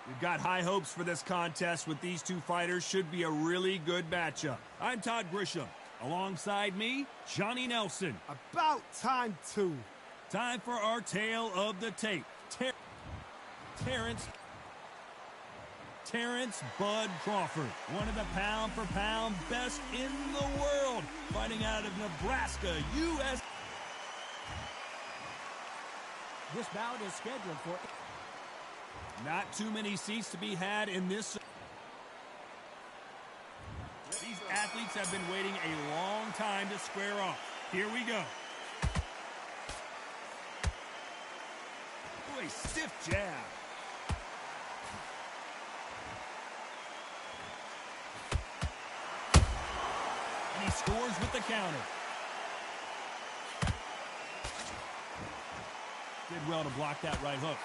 We've got high hopes for this contest with these two fighters. Should be a really good matchup. I'm Todd Grisham. Alongside me, Johnny Nelson. About time, too. Time for our tale of the tape. Terrence Bud Crawford, one of the pound-for-pound best in the world, fighting out of Nebraska, U.S. This bout is scheduled for... Not too many seats to be had in this. These athletes have been waiting a long time to square off. Here we go. Ooh, a stiff jab. And he scores with the counter. Did well to block that right hook.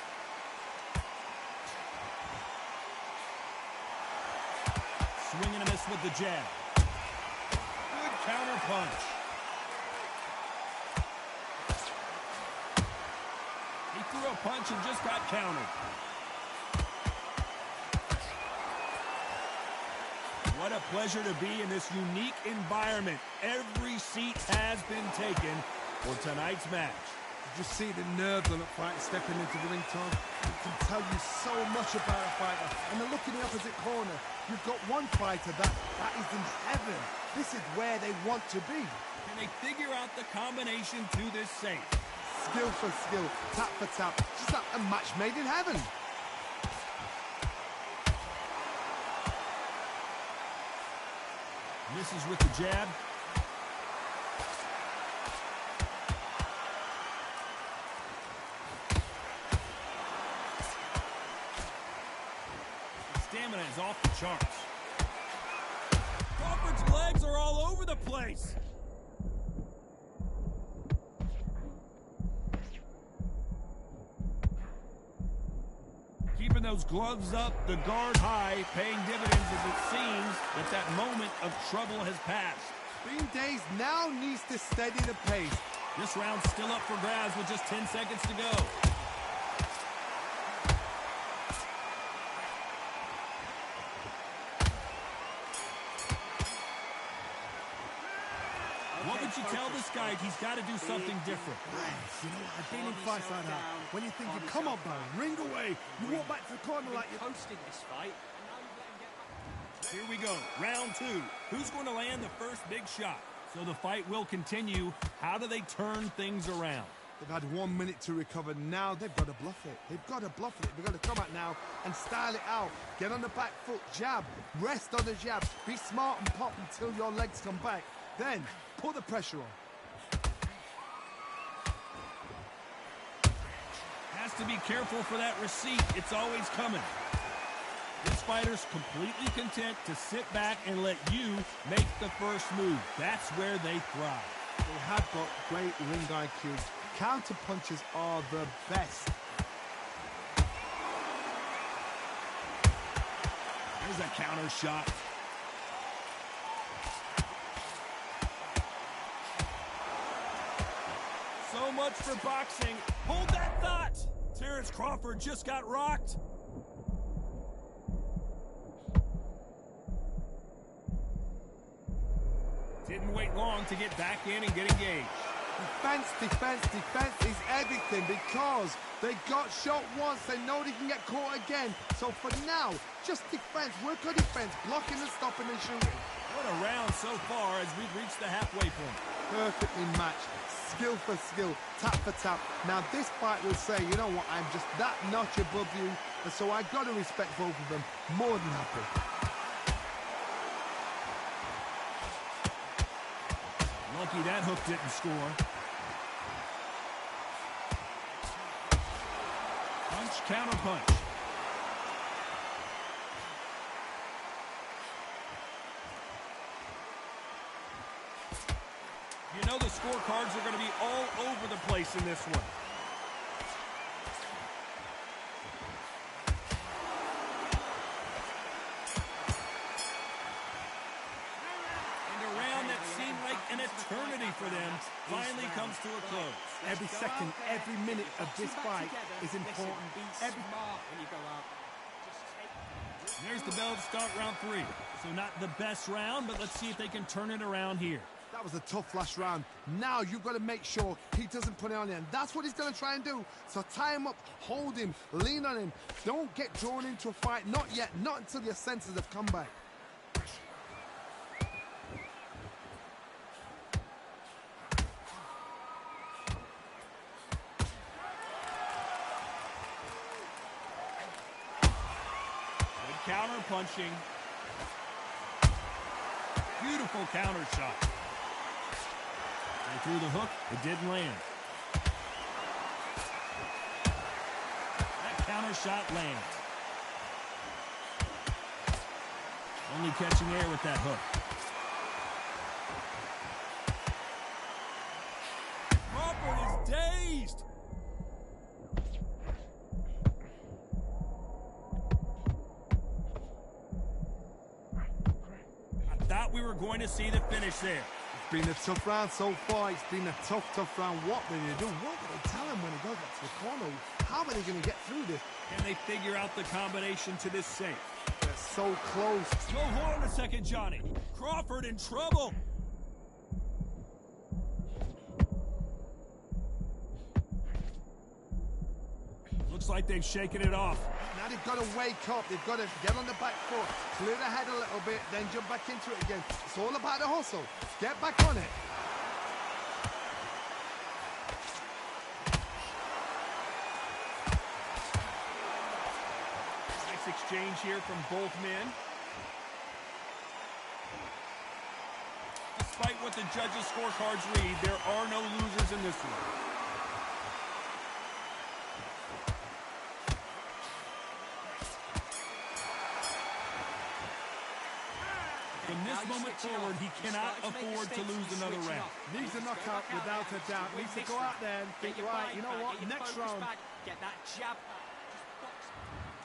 Swing and a miss with the jab. Good counter punch. He threw a punch and just got countered. What a pleasure to be in this unique environment. Every seat has been taken for tonight's match. Did you see the nerves on that fight stepping into the ring, Tom? It can tell you so much about a fighter. And then look in the opposite corner. You've got one fighter that is in heaven. This is where they want to be. Can they figure out the combination to this safe? Skill for skill, tap for tap. Just like a match made in heaven. Misses with the jab. Stamina is off the charts. Crawford's legs are all over the place. Keeping those gloves up, the guard high, paying dividends as it seems that moment of trouble has passed. Bean Days now needs to steady the pace. This round's still up for grabs with just 10 seconds to go. What would you tell this guy? He's got to do something different. You know, I've been in fights like that. When you're thinking, come on, man, ring away. You walk back to the corner like you're hosting this fight. Here we go, round two. Who's going to land the first big shot? So the fight will continue. How do they turn things around? They've had 1 minute to recover. Now they've got to bluff it. They've got to bluff it. They've got to come out now and style it out. Get on the back foot, jab. Rest on the jab. Be smart and pop until your legs come back. Then, put the pressure on. Has to be careful for that receipt. It's always coming. This fighter's completely content to sit back and let you make the first move. That's where they thrive. They have got great ring IQ. Counter punches are the best. There's a counter shot. So much for boxing. Hold that thought. Terrence Crawford just got rocked. Didn't wait long to get back in and get engaged. Defense, defense, defense is everything because they got shot once. They know they can get caught again. So for now, just defense. Work on defense. Blocking and stopping and shooting. What a round so far as we've reached the halfway point. Perfectly matched. Skill for skill. Tap for tap. Now this fight will say, you know what, I'm just that notch above you. And so I've got to respect both of them. More than happy. Lucky that hook didn't score. Punch, counter punch. You know the scorecards are going to be all over the place in this one. An eternity for them finally comes to a close. Every second, every minute of this fight is important. Be smart when you go out. Just There's the bell to start round 3. So not the best round, but let's see if they can turn it around here. That was a tough last round. Now you've got to make sure he doesn't put it on you, and that's what he's going to try and do. So tie him up, hold him, lean on him. Don't get drawn into a fight. Not yet. Not until your senses have come back. Counter punching. Beautiful counter shot. They threw the hook. It didn't land. That counter shot lands. Only catching air with that hook. Crawford is dazed. We were going to see the finish there. It's been a tough round so far. It's been a tough round. What will they do? What will they tell him when he goes back to the corner? How are they going to get through this? Can they figure out the combination to this safe? They're so close. No, hold on a second, Johnny. Crawford in trouble. Looks like they've shaken it off. Now they've got to wake up. They've got to get on the back foot, clear the head a little bit, then jump back into it again. It's all about the hustle. Get back on it. Nice exchange here from both men. Despite what the judges' scorecards read, there are no losers in this one. From this moment forward, he cannot afford to lose another round. Needs a knockout without a doubt. Needs to go out there and think, right, you know what, next round. Get that jab.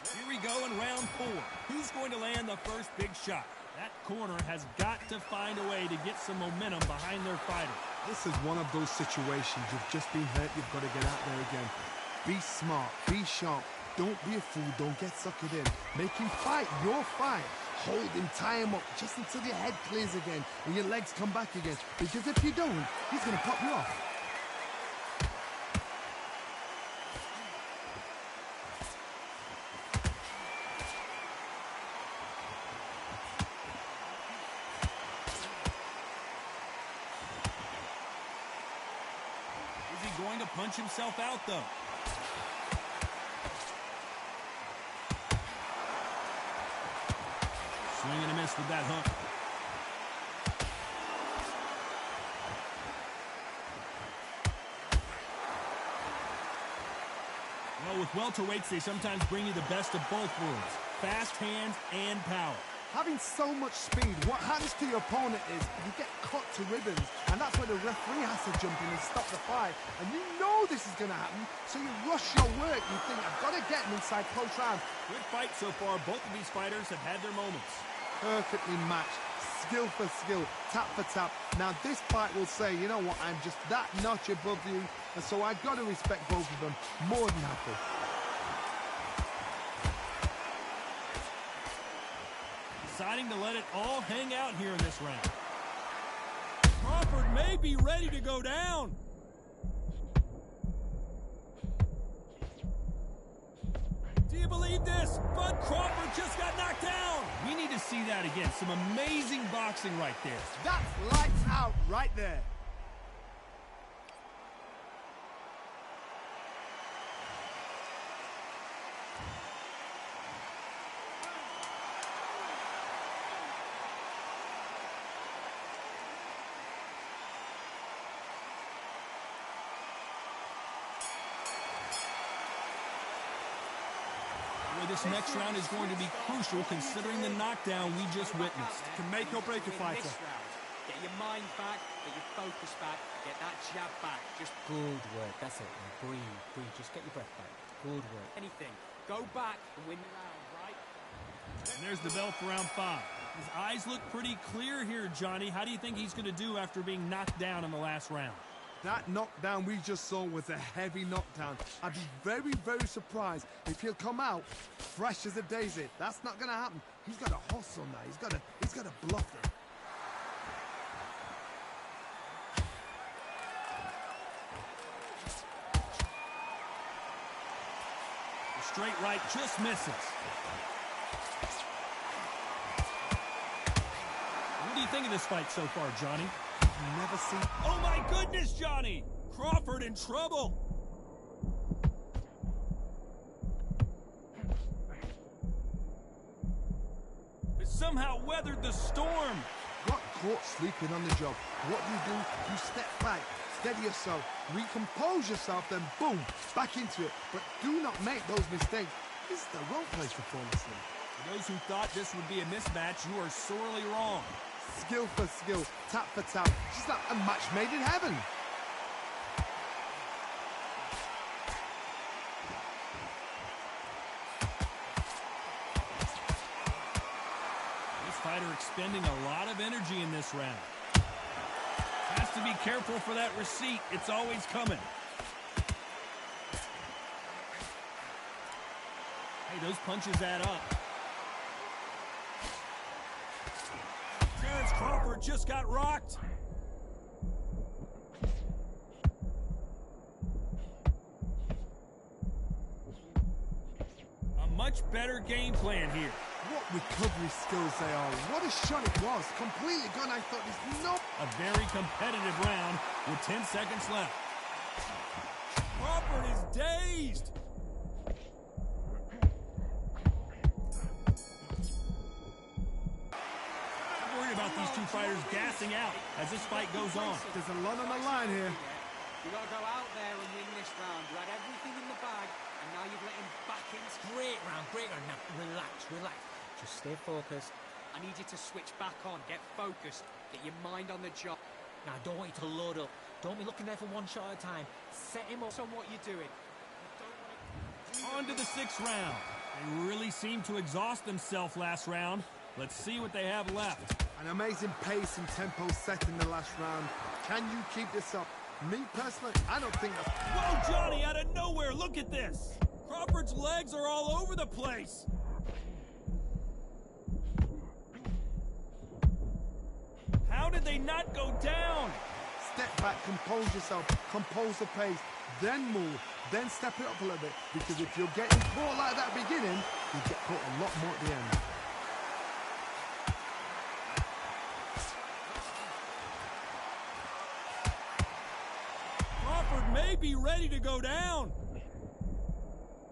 Here we go in round 4. Who's going to land the first big shot? That corner has got to find a way to get some momentum behind their fighter. This is one of those situations. You've just been hurt. You've got to get out there again. Be smart. Be sharp. Don't be a fool. Don't get suckered in. Make him fight your fight. Hold him, tie him up, just until your head clears again and your legs come back again. Because if you don't, he's going to pop you off. Is he going to punch himself out, though? Swing and a miss with that hook. Well, with welterweights, they sometimes bring you the best of both worlds. Fast hands and power. Having so much speed, what happens to your opponent is you get cut to ribbons, and that's where the referee has to jump in and stop the fight. And you know this is going to happen, so you rush your work. You think, I've got to get him inside close round. Good fight so far. Both of these fighters have had their moments. Perfectly matched, skill for skill, tap for tap. Now this fight will say, you know what, I'm just that notch above you, and so I've got to respect both of them more than happy. Deciding to let it all hang out here in this round. Crawford may be ready to go down. Do you believe this? Bud Crawford just got knocked down. We need to see that again. Some amazing boxing right there. That's lights out right there. This next round is going to be crucial considering the knockdown we just witnessed. Can make or break a fighter. Get your mind back, get your focus back, get that jab back. Just good work. That's it. And breathe. Just get your breath back. Good work. Anything. Go back and win the round, right? And there's the bell for round 5. His eyes look pretty clear here, Johnny. How do you think he's going to do after being knocked down in the last round? That knockdown we just saw was a heavy knockdown. I'd be very, very surprised if he'll come out fresh as a daisy. That's not going to happen. He's got to hustle now. He's got to bluff it. The straight right just misses. What do you think of this fight so far, Johnny? Never seen... Oh my goodness, Johnny! Crawford in trouble! It somehow weathered the storm. Got caught sleeping on the job. What do? You step back, steady yourself, recompose yourself, then boom, back into it. But do not make those mistakes. This is the wrong place to fall asleep. For those who thought this would be a mismatch, you are sorely wrong. Skill for skill, tap for tap. She's like a match made in heaven. This fighter expending a lot of energy in this round. Has to be careful for that receipt. It's always coming. Hey, those punches add up. Crawford just got rocked. A much better game plan here. What recovery skills they are. What a shot it was. Completely gone. I thought there's no... A very competitive round with 10 seconds left. Crawford is dazed. About these two fighters gassing out as this fight goes on. There's a lot on the line here. You got to go out there and win this round. You had everything in the bag, and now you've let him back in. Great round. Now, relax. Just stay focused. I need you to switch back on. Get focused. Get your mind on the job. Now, I don't want you to load up. Don't be looking there for one shot at a time. Set him up. On what you're doing. On to the 6th round. They really seemed to exhaust themselves last round. Let's see what they have left. An amazing pace and tempo set in the last round. Can you keep this up? Me, personally, I don't think that's... Whoa, Johnny, out of nowhere, look at this! Crawford's legs are all over the place! How did they not go down? Step back, compose yourself, compose the pace, then move, then step it up a little bit. Because if you're getting caught like that beginning, you get caught a lot more at the end. May be ready to go down.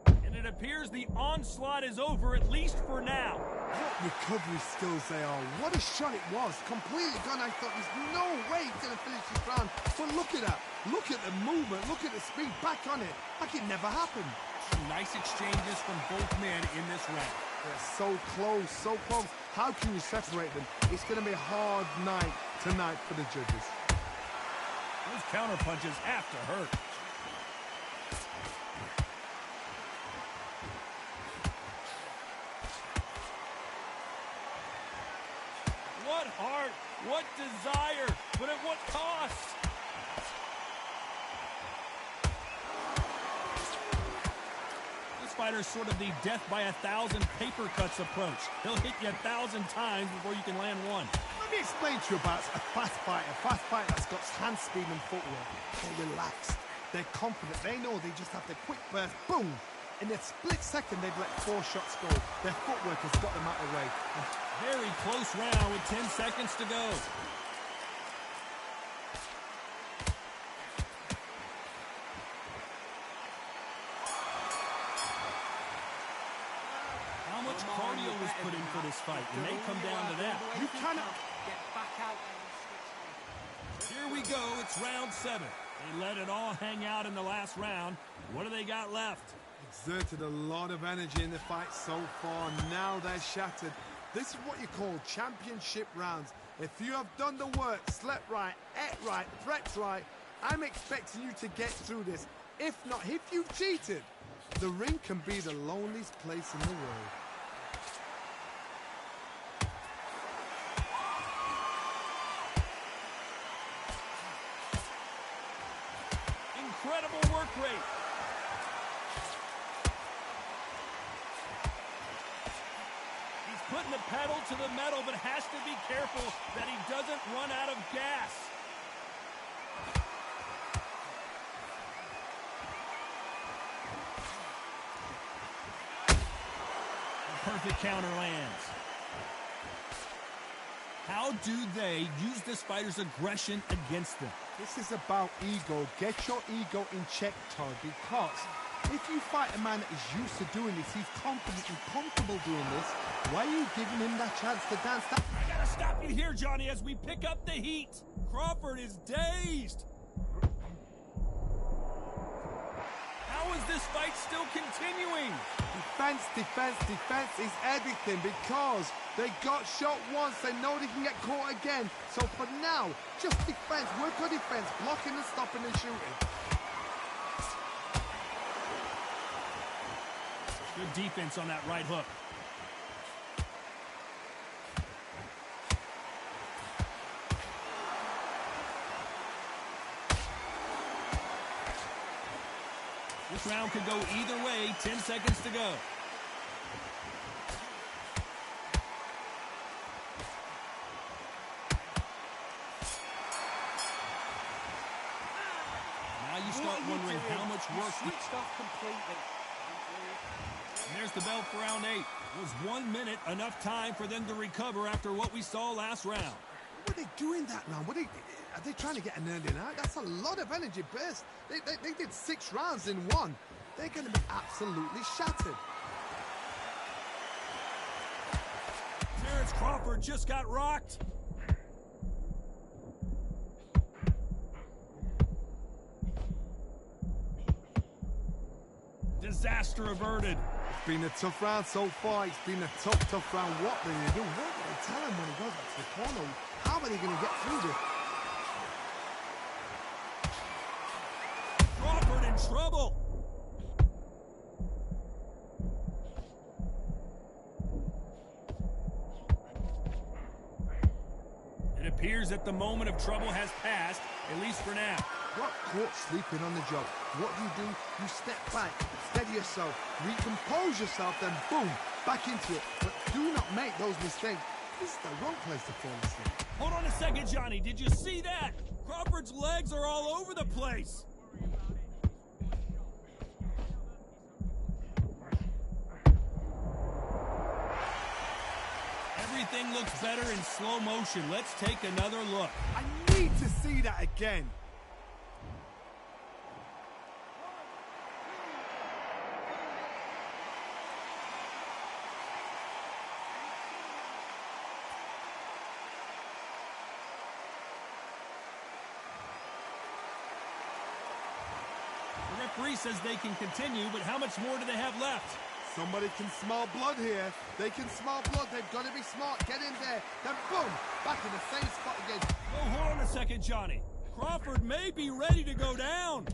And it appears the onslaught is over, at least for now. What recovery skills they are. What a shot it was. Completely gone. I thought there's no way he's going to finish this round. But look at that. Look at the movement. Look at the speed. Back on it. Like it never happened. Some nice exchanges from both men in this round. They're so close, so close. How can you separate them? It's going to be a hard night tonight for the judges. Those counter punches have to hurt. What heart, what desire, but at what cost? This fighter's sort of the death by 1,000 paper cuts approach. He'll hit you 1,000 times before you can land one. Let me explain to you about a fast fighter that's got hand speed and footwork. They're relaxed, they're confident, they know they just have the quick burst, boom! In a split second, they've let 4 shots go. Their footwork has got them out of the way. Very close round with 10 seconds to go. How much cardio was put in for this fight? It may come down to that. You cannot... Get back out there and switch on. Here we go. It's round 7. They let it all hang out in the last round. What do they got left? Exerted a lot of energy in the fight so far. Now they're shattered. This is what you call championship rounds. If you have done the work, slept right, ate right, prepped right, I'm expecting you to get through this. If not, if you've cheated, the ring can be the loneliest place in the world. incredible work rate. He's putting the pedal to the metal, but has to be careful that he doesn't run out of gas. Perfect counter lands. How do they use this fighter's aggression against them? This is about ego. Get your ego in check, Todd, because if you fight a man that is used to doing this, he's confident and comfortable doing this, why are you giving him that chance to dance? I gotta stop you here, Johnny, as we pick up the heat. Crawford is dazed. How is this fight still continuing? Defense, defense, defense is everything because they got shot once. They know they can get caught again. So for now, just defense. Work on defense. Blocking and stopping and shooting. Good defense on that right hook. This round could go either way. 10 seconds to go. Now you start wondering how much work switched off completely. And there's the bell for round 8. Was 1 minute enough time for them to recover after what we saw last round? What are they doing that round? Are they trying to get an early night? That's a lot of energy burst. They did 6 rounds in 1. They're going to be absolutely shattered. Terrence Crawford just got rocked. Disaster averted. It's been a tough round so far. It's been a tough round. What do they do? What do they tell him when he goes back to the corner? How are they going to get through this? Crawford in trouble. It appears that the moment of trouble has passed, at least for now. Got caught sleeping on the job. What do? You step back, steady yourself, recompose yourself, then boom, back into it. But do not make those mistakes. This is the wrong place to fall asleep. Hold on a second, Johnny. Did you see that? Crawford's legs are all over the place. Everything looks better in slow motion. Let's take another look. I need to see that again. The referee says they can continue, but how much more do they have left? Somebody can smell blood here. They can smell blood. They've got to be smart. Get in there. Then boom, back in the same spot again. Oh, hold on a second, Johnny. Crawford may be ready to go down.